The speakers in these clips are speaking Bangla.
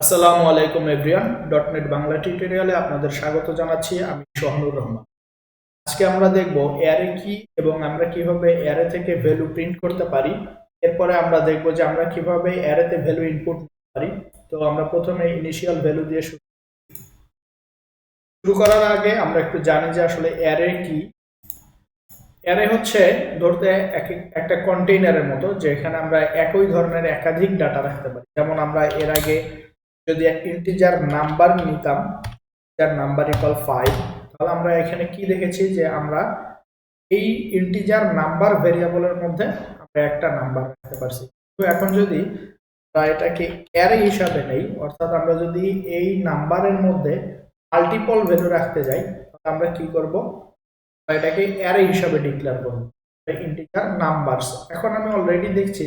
আসসালামু আলাইকুম এভরিওয়ান। ডটনেট বাংলা টিউটোরিয়ালে আপনাদের স্বাগত জানাচ্ছি। আমি সোহানুর রহমান। আজকে আমরা দেখব অ্যারে কি এবং আমরা কিভাবে অ্যারে থেকে ভ্যালু প্রিন্ট করতে পারি। এরপরে আমরা দেখব যে আমরা কিভাবে অ্যারেতে ভ্যালু ইনপুট করতে পারি। তো আমরা প্রথমে ইনিশিয়াল ভ্যালু দিয়ে শুরু করার আগে আমরা একটু জানি যে আসলে অ্যারে কি। অ্যারে হচ্ছে ধরতে একটা কন্টেইনারের মতো, যেখানে আমরা একই ধরনের একাধিক ডাটা রাখতে পারি। যেমন আমরা এর আগে যদি ইন্টিজার নাম্বার নিতাম, যার নাম্বার ইকুয়াল 5, তাহলে আমরা এখানে কি দেখেছি যে আমরা এই ইন্টিজার নাম্বার ভেরিয়েবলের মধ্যে আমরা একটা নাম্বার রাখতে পারছি। তো এখন যদি আমরা এটাকে অ্যারে হিসাবে নেই, অর্থাৎ আমরা যদি এই নাম্বারের মধ্যে মাল্টিপল ভ্যালু রাখতে যাই, তাহলে আমরা কি করব, এটাকে অ্যারে হিসাবে ডিক্লেয়ার করব ইন্টিজার নাম্বারস। এখন আমি অলরেডি দেখছি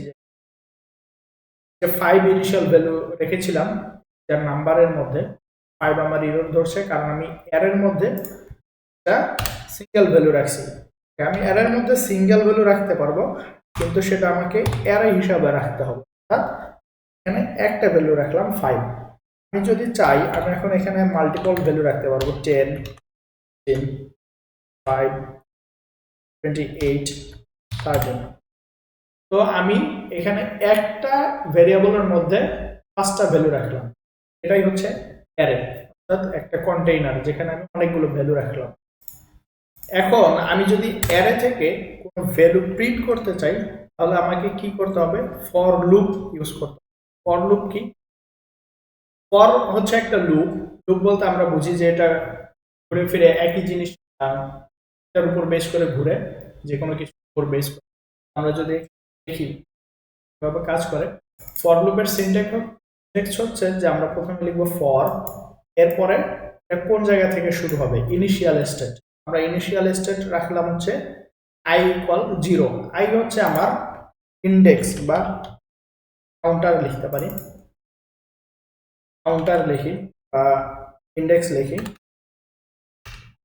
যে 5 ইনিশিয়াল ভ্যালু রেখেছিলাম যার নাম্বারের মধ্যে। 5 আমার এরর ধরছে কারণ আমি অ্যারের মধ্যে একটা সিঙ্গেল ভ্যালু রাখছি। আমি অ্যারের মধ্যে সিঙ্গেল ভ্যালু রাখতে পারবো, কিন্তু সেটা আমাকে অ্যারে হিসাবে রাখতে হবে। অর্থাৎ এখানে একটা ভ্যালু রাখলাম 5। আমি যদি চাই আমি এখন এখানে মাল্টিপল ভ্যালু রাখতে পারবো 10, 5, 28, 13। তো আমি এখানে একটা ভেরিয়েবলের মধ্যে 5টা ভ্যালু রাখলাম। এটাই হচ্ছে অ্যারে, অর্থাৎ একটা কন্টেইনার যেখানে আমি অনেকগুলো ভ্যালু রাখলাম। এখন আমি যদি অ্যারে থেকে কোনো ভ্যালু প্রিন্ট করতে চাই, তাহলে আমাকে কি করতে হবে, ফর লুপ ইউজ করতে হবে। ফর লুপ কি? ফর হচ্ছে একটা লুপ। লুপ বলতে আমরা বুঝি যে এটা ঘুরে ফিরে একই জিনিস এটার উপর বেস করে ঘুরে, যে কোনো কিছুর উপর বেস করে। আমরা যদি দেখি কিভাবে কাজ করে, ফর লুপের সিনট্যাক্স হচ্ছে যে আমরা প্রথমে লিখবো ফর, এরপরে এটা কোন জায়গা থেকে শুরু হবে, ইনিশিয়াল স্টেট। আমরা ইনিশিয়াল স্টেট রাখলাম হচ্ছে i ইকুয়াল 0। i হচ্ছে আমার ইন্ডেক্স বা কাউন্টার লিখতে পারি, কাউন্টার লিখি বা ইন্ডেক্স লিখি,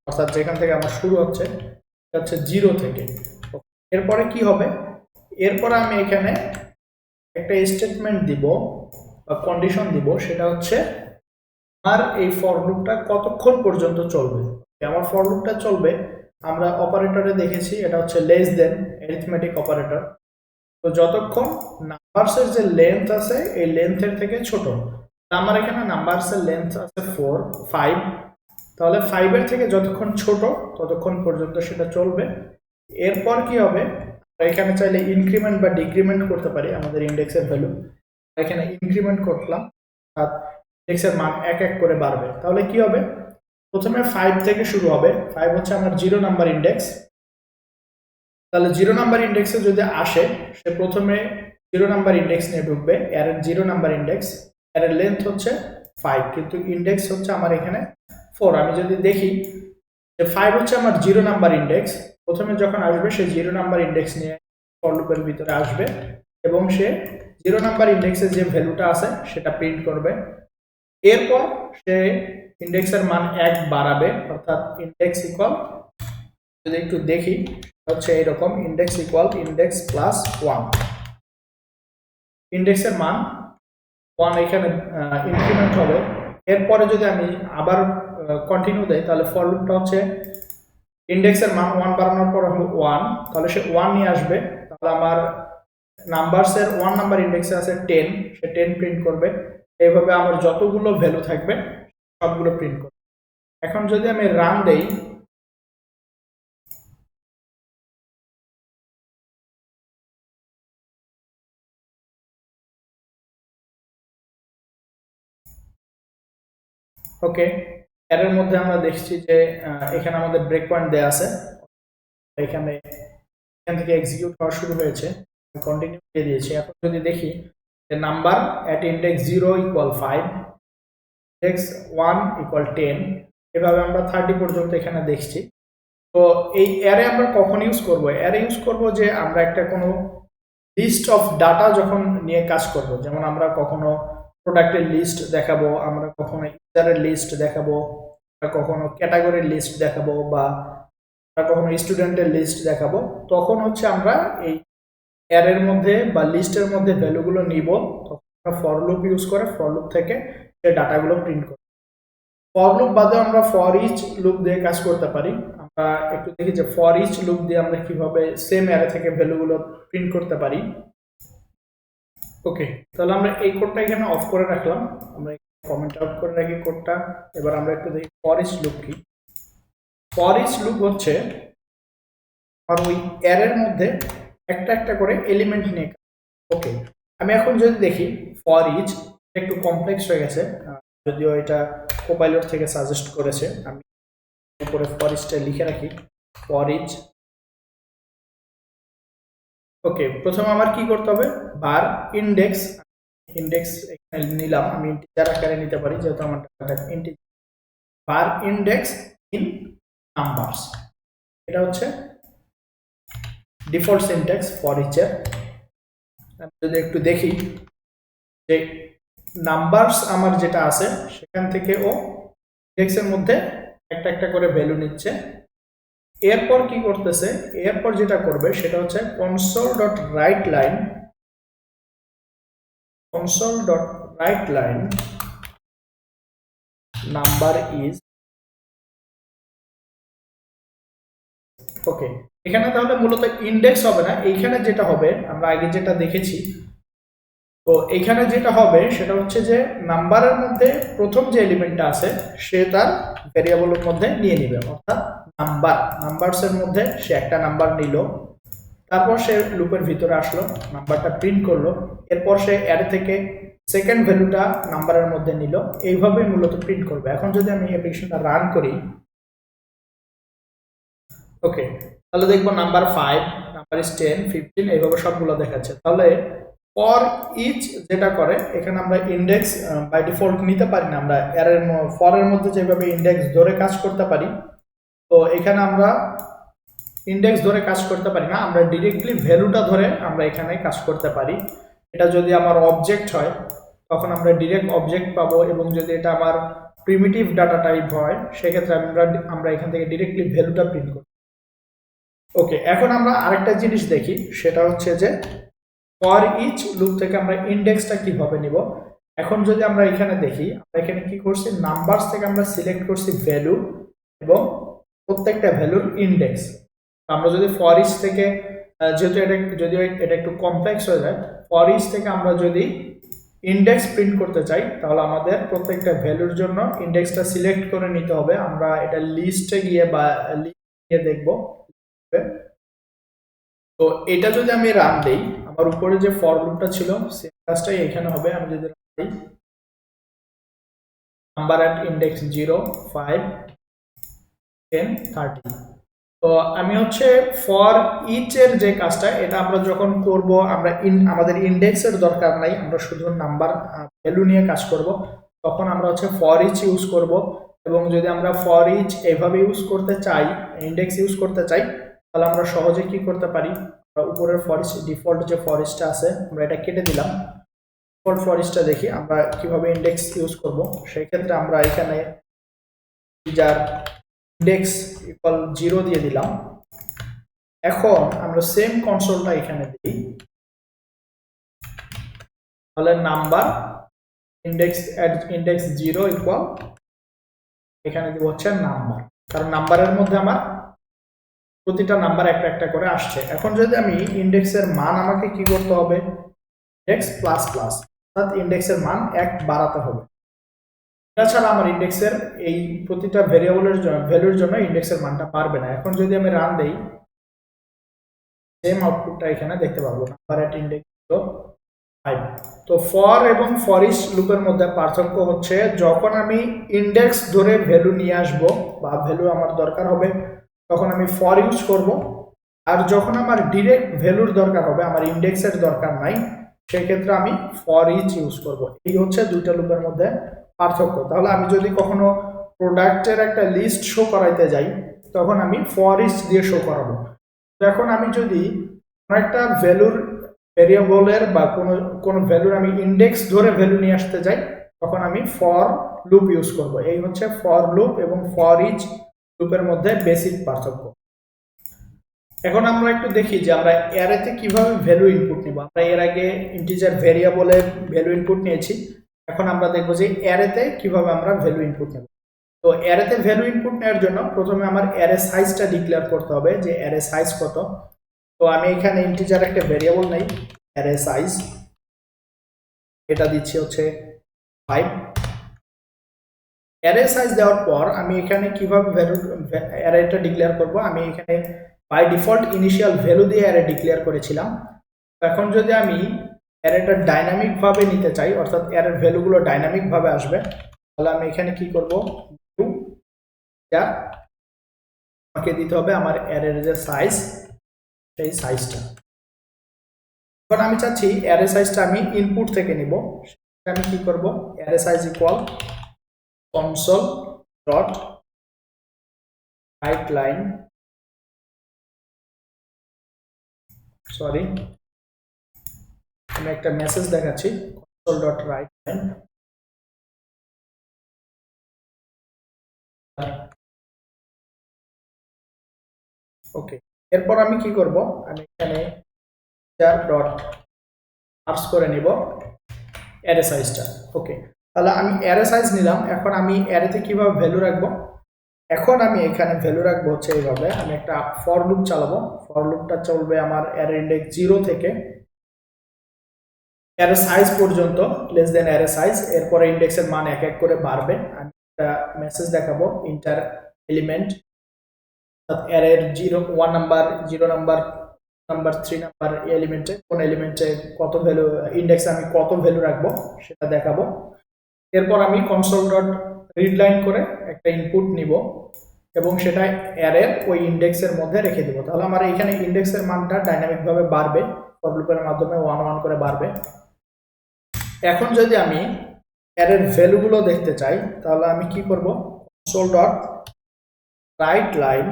অর্থাৎ যেখান থেকে আমার শুরু হচ্ছে এটা হচ্ছে 0 থেকে। এরপরে কি হবে, এরপরে আমি এখানে একটা স্টেটমেন্ট দিব বা কন্ডিশন দিব, সেটা হচ্ছে আমার এই ফর লুপটা কতক্ষণ পর্যন্ত চলবে। আমার ফর লুপটা চলবে, আমরা অপারেটরে দেখেছি এটা হচ্ছে লেস দেন, অ্যারিথমেটিক অপারেটর। তো যতক্ষণ নাম্বারসের যে লেন্থ আছে এই লেন্থের থেকে ছোট। আমার এখানে নাম্বারসের লেন্থ আছে 5, তাহলে 5 এর থেকে যতক্ষণ ছোট ততক্ষণ পর্যন্ত সেটা চলবে। এরপর কি হবে, এখানে চাইলে ইনক্রিমেন্ট বা ডিক্রিমেন্ট করতে পারি আমাদের ইন্ডেক্সের ভ্যালু। এখানে ইনক্রিমেন্ট করলাম, আর ইন্ডেক্সের মান এক এক করে বাড়বে। তাহলে কি হবে, প্রথমে 5 থেকে শুরু হবে। 5 হচ্ছে আমার 0 নাম্বার ইন্ডেক্স। তাহলে 0 নাম্বার ইন্ডেক্সে যদি আসে, সে প্রথমে 0 নাম্বার ইন্ডেক্স নিয়ে ঢুকবে, এর 0 নাম্বার ইন্ডেক্স, এর লেন্থ হচ্ছে 5, কিন্তু ইন্ডেক্স হচ্ছে আমার এখানে 4। আমি যদি দেখি যে 5 হচ্ছে আমার 0 নাম্বার ইন্ডেক্স, প্রথমে যখন আসবে সে 0 নাম্বার ইন্ডেক্স নিয়ে ফর লুপের ভিতরে আসবে এবং সে 0 নাম্বার ইন্ডেক্সে যে ভ্যালুটা আছে সেটা প্রিন্ট করবে। এরপর সে ইন্ডেক্সের মান 1 বাড়াবে, অর্থাৎ ইন্ডেক্স ইকুয়াল, যদি একটু দেখি হচ্ছে এরকম, ইন্ডেক্স ইকুয়াল ইন্ডেক্স প্লাস 1, ইন্ডেক্সের মান 1 এখানে ইনক্রিমেন্ট হবে। এরপরে যদি আমি আবার কন্টিনিউ দেই, তাহলে ফর লুপটা হচ্ছে ইন্ডেক্সের মান 1 বাড়ানোর পর হবে 1, তাহলে সে 1 নিয়ে আসবে। তাহলে আমার নাম্বারসের 1 নাম্বার ইন্ডেক্সে আছে 10, সে 10 প্রিন্ট করবে। এইভাবে আমার যতগুলো ভ্যালু থাকবে সবগুলো প্রিন্ট করবে। এখন যদি আমি রান দেই, ওকে, এর মধ্যে আমরা দেখছি যে এখানে আমাদের ব্রেক পয়েন্ট দেয়া আছে, এখানে এখান থেকে এক্সিকিউট হওয়া শুরু হয়েছে, কন্টিনিউ দিয়ে দিয়েছি। এখন যদি দেখি যে number at index 0 equal 5, index 1 equal 10, এভাবে আমরা 30 পর্যন্ত এখানে দেখছি। তো এই অ্যারে আমরা কখন ইউজ করব, অ্যারে ইউজ করব যে আমরা একটা কোনো লিস্ট অফ ডাটা যখন নিয়ে কাজ করব, যেমন আমরা কখনো প্রোডাক্টের লিস্ট দেখাবো, আমরা কখনো ইউজারের লিস্ট দেখাবো, আমরা কখনো ক্যাটাগরির লিস্ট দেখাবো, বা আমরা কখনো স্টুডেন্টের লিস্ট দেখাবো। তখন হচ্ছে আমরা এই অ্যারের মধ্যে বা লিস্টের মধ্যে ভ্যালুগুলো নিব, তখন আমরা ফর লুপ ইউজ করে ফর লুপ থেকে সে ডাটাগুলো প্রিন্ট করবে। ফর লুপ বাদে আমরা ফর ইচ লুপ দিয়ে কাজ করতে পারি। আমরা একটু দেখি যে ফর ইচ লুপ দিয়ে আমরা কিভাবে সেম অ্যারে থেকে ভ্যালুগুলো প্রিন্ট করতে পারি। ওকে, তাহলে আমরা এই কোডটা এখানে অফ করে রাখলাম, আমরা কমেন্ট আউট করে রাখি কোডটা। এবার আমরা একটু দেখি ফর ইচ লুপ কি। ফর ইচ লুপ হচ্ছে আর ওই অ্যারের মধ্যে একটা একটা করে এলিমেন্ট নিয়ে। ওকে, আমি এখন যদি দেখি ফর ইচ একটু কমপ্লেক্স হয়ে গেছে, যদিও এটা কোপাইলট থেকে সাজেস্ট করেছে। আমি উপরে ফর ইচটা লিখে রাখি, ফর ইচ। ওকে, প্রথমে আমার কি করতে হবে, বার ইন্ডেক্স এখানে নিলাম, আমি ইন্টিজার আকারে নিতে পারি যেহেতু আমার data integer. Bar index in numbers, এটা হচ্ছে ডিফল্ট সিনট্যাক্স ফর ইচের। আমি যদি একটু দেখি যে নাম্বারস আমার যেটা আছে সেখান থেকে ও ইন্ডেক্সের মধ্যে একটা একটা করে ভ্যালু নিচ্ছে। এরপর কি করতেছে, এরপর যেটা করবে সেটা হচ্ছে console.writeLine number is। ওকে, এখানে তাহলে মূলত ইন্ডেক্স হবে না, এইখানে যেটা হবে আমরা আগে যেটা দেখেছি, তো এখানে যেটা হবে সেটা হচ্ছে যে নাম্বারের মধ্যে প্রথম যে এলিমেন্টটা আছে সে তার ভ্যারিয়েবলের মধ্যে নিয়ে নেবে, অর্থাৎ নাম্বারসের মধ্যে সে একটা নাম্বার নিল, তারপর সে লুপের ভিতরে আসলো, নাম্বারটা প্রিন্ট করলো, এরপর সে অ্যারে থেকে সেকেন্ড ভ্যালুটা নাম্বারের মধ্যে নিল, এইভাবে মূলত প্রিন্ট করবে। এখন যদি আমি অ্যাপ্লিকেশনটা রান করি, ওকে, তাহলে দেখবো নাম্বার 5, নাম্বার ইজ 10, 15 এইভাবে সবগুলো দেখাচ্ছে। তাহলে ফর ইচ যেটা করে, এখানে আমরা ইন্ডেক্স বাই ডিফল্ট নিতে পারি না, আমরা অ্যারের ফরের মধ্যে যেভাবে ইন্ডেক্স ধরে কাজ করতে পারি, তো এখানে আমরা ইন্ডেক্স ধরে কাজ করতে পারি না, আমরা ডিরেক্টলি ভ্যালুটা ধরে আমরা এখানে কাজ করতে পারি। এটা যদি আমার অবজেক্ট হয় তখন আমরা ডিরেক্ট অবজেক্ট পাবো, এবং যদি এটা আমার প্রিমিটিভ ডাটা টাইপ হয় সেক্ষেত্রে আমরা এখান থেকে ডিরেক্টলি ভ্যালুটা প্রিন্ট করি। ওকে, এখন আমরা আরেকটা জিনিস দেখি, সেটা হচ্ছে যে ফর ইচ লুপ থেকে আমরা ইন্ডেক্সটা কিভাবে নিব। এখন যদি আমরা এখানে দেখি, আমরা এখানে কি করছি, নাম্বারস থেকে আমরা সিলেক্ট করছি ভ্যালু এবং প্রত্যেকটা ভ্যালুর ইন্ডেক্স। আমরা যদি ফর ইচ থেকে, যেহেতু যদিও এটা একটু কমপ্লেক্স হয়ে যায়, ফর ইচ থেকে আমরা যদি ইন্ডেক্স প্রিন্ট করতে চাই তাহলে আমাদের প্রত্যেকটা ভ্যালুর জন্য ইন্ডেক্সটা সিলেক্ট করে নিতে হবে। আমরা এটা লিস্টে গিয়ে বা লিখে দেখব। তো এটা যদি আমি রান দেই, আমার উপরে যে ফর লুপটা ছিল সেই কাজটাই এখানে হবে। আমি যদি রান দিই নাম্বার অ্যাট ইন্ডেক্স 0, 5, 10, 30, তো আমি হচ্ছে ফর ইচ এর যে কাজটা এটা আমরা যখন করব, আমরা আমাদের ইন্ডেক্সের দরকার নাই, আমরা শুধু নাম্বার ভ্যালু নিয়ে কাজ করব, তখন আমরা হচ্ছে ফর ইচ ইউজ করব। এবং যদি আমরা ফর ইচ এভাবে ইউজ করতে চাই, ইন্ডেক্স ইউজ করতে চাই, তাহলে আমরা সহজে কি করতে পারি, উপরের ফর ইচ ডিফল্ট যে ফর ইচটা আছে আমরা এটা কেটে দিলাম, ডিফল্ট ফর ইচটা দেখি আমরা কিভাবে ইন্ডেক্স ইউজ করব। সেই ক্ষেত্রে আমরা এখানে যার ইন্ডেক্স ইকুয়াল 0 দিয়ে দিলাম। এখন আমরা সেম কনসোলটা এখানে দিই, তাহলে নাম্বার ইন্ডেক্স 0 ইকুয়াল এখানে দিব হচ্ছে নাম্বার, কারণ নাম্বারের মধ্যে আমার প্রতিটা নাম্বার একটা একটা করে আসছে। এখন যদি আমি ইন্ডেক্সের মান আমাকে কি করতে হবে, ইন্ডেক্স প্লাস প্লাস, অর্থাৎ ইন্ডেক্সের মান 1 বাড়াতে হবে। তাছাড়া আমার ইন্ডেক্সের এই প্রতিটা ভ্যালুর জন্য ইন্ডেক্সের মানটা পারবে না। এখন যদি আমি রান দেই, সেম আউটপুটটা এখানে দেখতে পারবো, নাম্বার এট ইন্ডেক্স 5। তো ফর এবং ফর ইচ লুপের মধ্যে পার্থক্য হচ্ছে যখন আমি ইন্ডেক্স ধরে ভ্যালু নিয়ে আসব বা ভ্যালু আমার দরকার হবে তখন আমি ফর ইউজ করব, আর যখন আমার ডিরেক্ট ভ্যালুর দরকার হবে, আমার ইন্ডেক্সের দরকার নাই, সেই ক্ষেত্রে আমি ফর ইচ ইউজ করব। এই হচ্ছে দুইটা লুপের মধ্যে পার্থক্য। তাহলে আমি যদি কখনো প্রোডাক্টের একটা লিস্ট শো করাইতে যাই তখন আমি ফর ইচ দিয়ে শো করাবো। তো এখন আমি যদি কোনো একটা ভ্যারিয়েবলের বা কোনো ভ্যালুর আমি ইন্ডেক্স ধরে ভ্যালু নিয়ে আসতে যাই তখন আমি ফর লুপ ইউজ করব। এই হচ্ছে ফর লুপ এবং ফর ইচ লুপের মধ্যে বেসিক পার্থক্য। এখন আমরা একটু দেখি যে আমরা অ্যারেতে কিভাবে ভ্যালু ইনপুট নিব। আমরা এর আগে ইন্টিজার ভ্যারিয়েবলের ভ্যালু ইনপুট নিয়েছি, এখন আমরা দেখবো যে অ্যারেতে কিভাবে আমরা ভ্যালু ইনপুট নেব। তো অ্যারেতে ভ্যালু ইনপুট নেওয়ার জন্য প্রথমে আমার অ্যারে সাইজটা ডিক্লেয়ার করতে হবে যে অ্যারে সাইজ কত। তো আমি এখানে ইন্টিজার একটা ভেরিয়েবল নেই, অ্যারে সাইজ, এটা দিচ্ছি হচ্ছে 5। অ্যারে সাইজ দেওয়ার পর আমি এখানে কিভাবে ভ্যালু অ্যারেটা ডিক্লেয়ার করব, আমি এখানে বাই ডিফল্ট ইনিশিয়াল ভ্যালু দিয়ে অ্যারে ডিক্লেয়ার করেছিলাম। এখন যদি আমি অ্যারেটা ডাইনামিক ভাবে নিতে চাই, অর্থাৎ অ্যারের ভ্যালুগুলো ডাইনামিক ভাবে আসবে, তাহলে আমি এখানে কি করব, যা আমাকে দিতে হবে আমার অ্যারের যে সাইজ, সেই সাইজটা। এখন আমি চাচ্ছি অ্যারে সাইজটা আমি ইনপুট থেকে নিব, সেটা আমি কি করব, array size equal console dot write line, sorry আমি একটা মেসেজ দেখাচ্ছি, কনসোল ডট রাইট লাইন ওকে। এরপর আমি কি করব, আমি এখানে ডট পার্স করে নিব অ্যারে সাইজটা। ওকে, তাহলে আমি অ্যারে সাইজ নিলাম। এখন আমি অ্যারেতে কিভাবে ভ্যালু রাখবো, এখন আমি এখানে ভ্যালু রাখবো হচ্ছে এইভাবে, আমি একটা ফর লুপ চালাবো। ফর লুপটা চলবে আমার অ্যারে ইন্ডেক্স 0 থেকে অ্যারে সাইজ পর্যন্ত, লেস দেন অ্যারে সাইজ। এরপরে ইন্ডেক্সের মান এক এক করে বাড়বে। আমি একটা মেসেজ দেখাবো, ইন্টার এলিমেন্ট, অ্যারের 1 নাম্বার, 0 নাম্বার, 3 নাম্বার এলিমেন্টে কোন এলিমেন্টে কত ভ্যালু, ইন্ডেক্সে আমি কত ভ্যালু রাখবো সেটা দেখাবো। এরপর আমি কনসোল ডট রিড লাইন করে একটা ইনপুট নিব এবং সেটা অ্যারের ওই ইন্ডেক্সের মধ্যে রেখে দেবো। তাহলে আমার এখানে ইন্ডেক্সের মানটা ডাইনামিক ভাবে বাড়বে, ফর লুপের মাধ্যমে 1 1 করে বাড়বে। এখন যদি আমি অ্যারের ভ্যালুগুলো দেখতে চাই, তাহলে আমি কি করব, console dot write line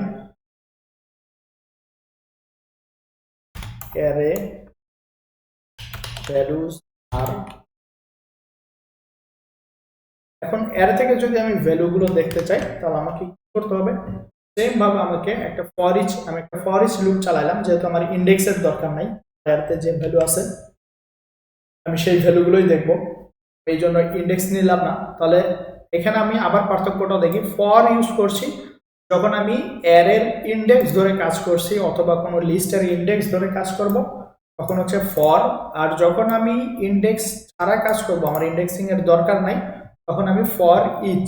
array values আর, এখন অ্যারে থেকে যদি আমি ভ্যালুগুলো দেখতে চাই তাহলে আমাকে কি করতে হবে, সেম ভাবে আমাকে একটা ফর ইচ, আমি একটা ফর ইচ লুপ চালাইলাম, যেহেতু আমার ইন্ডেক্সের দরকার নাই, অ্যারেতে যে ভ্যালু আছে আমি সেই ভ্যালুগুলোই দেখব, এই জন্য ইন্ডেক্স নিলাম না। তাহলে এখানে আমি আবার পার্থক্যটা দেখি, ফর ইউজ করছি যখন আমি অ্যারের ইন্ডেক্স ধরে কাজ করছি অথবা কোনো লিস্টের ইন্ডেক্স ধরে কাজ করব তখন হচ্ছে ফর, আর যখন আমি ইন্ডেক্স ছাড়া কাজ করব, আমার ইন্ডেক্সিং এর দরকার নাই, তখন আমি ফর ইচ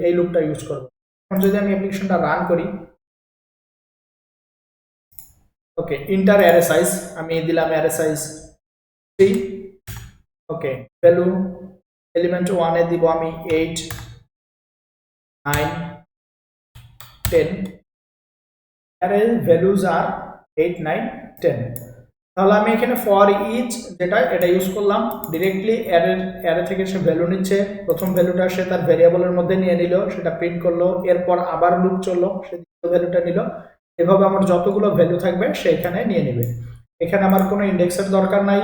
এই লুপটা ইউজ করব। এখন যদি আমি অ্যাপ্লিকেশনটা রান করি, ওকে, ইন্টার অ্যারে সাইজ আমি দিলাম অ্যারে সাইজ 3, ওকে, ভ্যালু এলিমেন্ট 1 এ দিব আমি 8 9 10, অ্যারে ভ্যালুজ আর 8 9 10। তাহলে আমি এখানে ফর ইচ যেটা এটা ইউজ করলাম, ডিরেক্টলি অ্যারে থেকে সে ভ্যালু নিচ্ছে, প্রথম ভ্যালুটা সে তার ভ্যারিয়েবলের মধ্যে নিয়ে নিল, সেটা প্রিন্ট করলো, এরপর আবার লুপ চললো, সে দ্বিতীয় ভ্যালুটা নিল, এভাবে আমার যতগুলো ভ্যালু থাকবে সেখানে নিয়ে নেবে। এখানে আমার কোনো ইন্ডেক্সের দরকার নাই।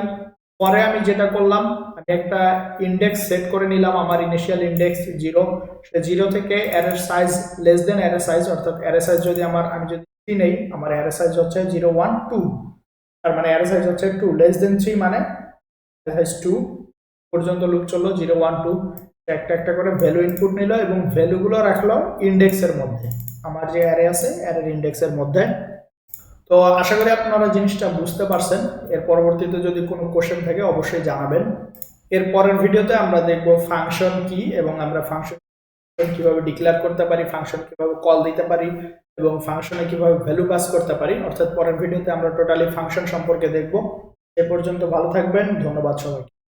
পরে আমি যেটা করলাম, আমি একটা ইন্ডেক্স সেট করে নিলাম, আমার ইনিশিয়াল ইন্ডেক্স 0, সে 0 থেকে অ্যারের size less than array size, অর্থাৎ অ্যারে সাইজ যদি আমি যদি 3 নেই, আমার অ্যারে সাইজ হচ্ছে 0 1 2, তার মানে অ্যারে সাইজ হচ্ছে 2, লেস দেন 3 মানে অ্যারে সাইজ 2 পর্যন্ত লুপ চললো, 0 1 2, একটা একটা করে ভ্যালু ইনপুট নিল এবং ভ্যালুগুলো রাখলো ইন্ডেক্সের মধ্যে, আমার যে অ্যারে আছে অ্যারের ইন্ডেক্সের মধ্যে। তো আশা করি আপনারা জিনিসটা বুঝতে পারছেন। এর পরবর্তীতে যদি কোনো কোশ্চেন থাকে অবশ্যই জানাবেন। এর পরের ভিডিওতে আমরা দেখব ফাংশন কি এবং আমরা ফাংশন কিভাবে ডিক্লেয়ার করতে পারি, ফাংশন কিভাবে কল দিতে পারি এবং ফাংশনে কিভাবে ভ্যালু পাস করতে পারি, অর্থাৎ পরের ভিডিওতে আমরা টোটালি ফাংশন সম্পর্কে দেখব। এ পর্যন্ত ভালো থাকবেন, ধন্যবাদ সবাইকে।